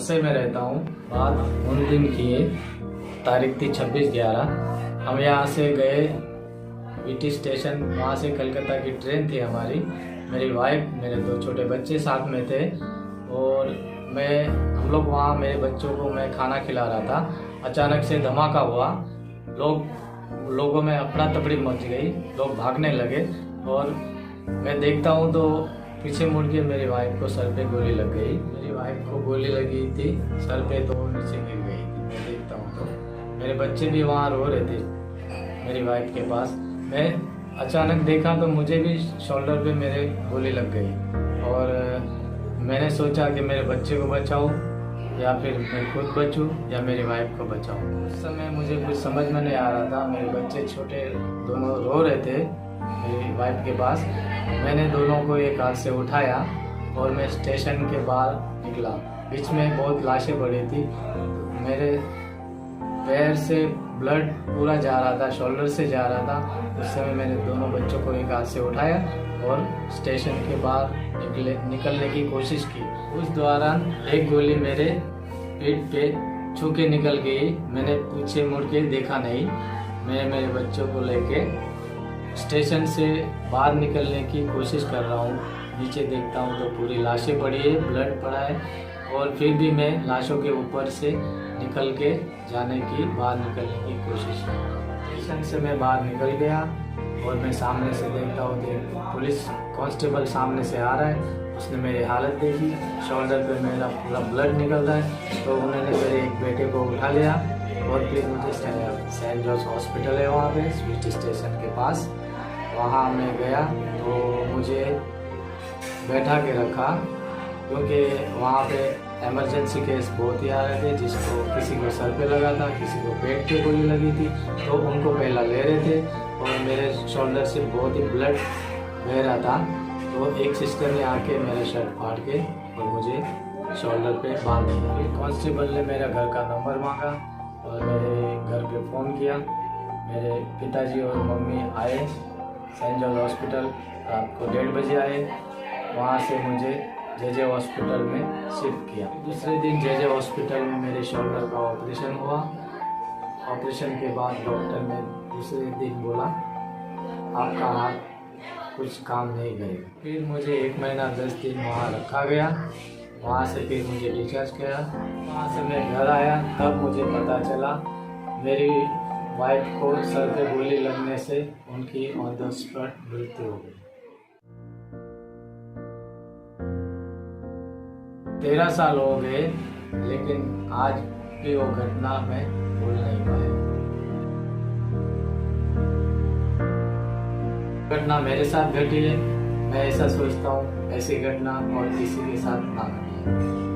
बस्से में रहता हूँ। बात उन दिन की है, तारीख थी 26/11। हम यहाँ से गए बीटी स्टेशन, वहाँ से कलकत्ता की ट्रेन थी हमारी। मेरी वाइफ, मेरे 2 छोटे बच्चे साथ में थे और हम लोग वहाँ मेरे बच्चों को मैं खाना खिला रहा था। अचानक से धमाका हुआ, लोगों में अफरा तफरी मच गई, लोग भागने लगे और मैं देखता हूँ तो पीछे मुड़ के मेरी वाइफ को सर पे गोली लग गई। मेरी वाइफ को गोली लगी थी सर पे, तो वो नीचे गिर गई थी। मैं देखता हूँ तो मेरे बच्चे भी वहाँ रो रहे थे मेरी वाइफ के पास। मैं अचानक देखा तो मुझे भी शोल्डर पे मेरे गोली लग गई और मैंने सोचा कि मेरे बच्चे को बचाऊं या फिर मैं खुद बचूं या मेरी वाइफ को बचाऊं। उस समय मुझे कुछ समझ में नहीं आ रहा था। मेरे बच्चे छोटे दोनों रो रहे थे मेरी वाइफ के पास। मैंने दोनों को एक हाथ से उठाया और मैं स्टेशन के बाहर निकला। बीच में बहुत लाशें पड़ी थी, मेरे पैर से ब्लड पूरा जा रहा था, शोल्डर से जा रहा था। उस समय मैंने दोनों बच्चों को एक हाथ से उठाया और स्टेशन के बाहर निकलने की कोशिश की। उस दौरान एक गोली मेरे पेट पे छू के निकल गई। मैंने पीछे मुड़ के देखा नहीं। मैं मेरे बच्चों को लेके स्टेशन से बाहर निकलने की कोशिश कर रहा हूँ। नीचे देखता हूँ तो पूरी लाशें पड़ी है, ब्लड पड़ा है और फिर भी मैं लाशों के ऊपर से निकल के बाहर निकलने की कोशिश की। स्टेशन से मैं बाहर निकल गया और मैं सामने से देखता हूँ तो पुलिस कांस्टेबल सामने से आ रहा है। उसने मेरी हालत देखी, शोल्डर पे मेरा पूरा ब्लड निकल रहा है, तो उन्होंने मेरे एक बेटे को उठा लिया और फिर मुझे सेंट जॉर्ज हॉस्पिटल है वहाँ पे स्वीट स्टेशन के पास, वहाँ मैं गया तो मुझे बैठा के रखा क्योंकि वहाँ पे इमरजेंसी केस बहुत ही आ रहे थे। किसी को सर पे लगा था, किसी को पेट पे गोली लगी थी, तो उनको पहला ले रहे थे और मेरे शोल्डर से बहुत ही ब्लड बह रहा था। तो एक सिस्टर ने आके मेरा शर्ट फाड़ के और मुझे शोल्डर पे बांध दिया। फिर कांस्टेबल ने मेरा घर का नंबर मांगा और मेरे घर पे फ़ोन किया। मेरे पिताजी और मम्मी आए सेंट जॉर्ज हॉस्पिटल, रात को 1:30 बजे आए। वहाँ से मुझे जे हॉस्पिटल में शिफ्ट किया। दूसरे दिन जे हॉस्पिटल में मेरे शोल्डर का ऑपरेशन हुआ। ऑपरेशन के बाद डॉक्टर ने दूसरे दिन बोला आपका हाथ कुछ काम नहीं करेगा। फिर मुझे 1 महीना 10 दिन वहाँ रखा गया। वहाँ से फिर मुझे डिस्चार्ज किया। वहाँ से मैं घर आया, तब मुझे पता चला मेरी वाइफ को सर पे गोली लगने से उनकी ऑन द स्पॉट मृत्यु हो गई। 13 साल हो गए, लेकिन आज भी वो घटना मैं भूल नहीं पाया। घटना मेरे साथ घटी है, मैं ऐसा सोचता हूँ ऐसी घटना और किसी के साथ ना घटे।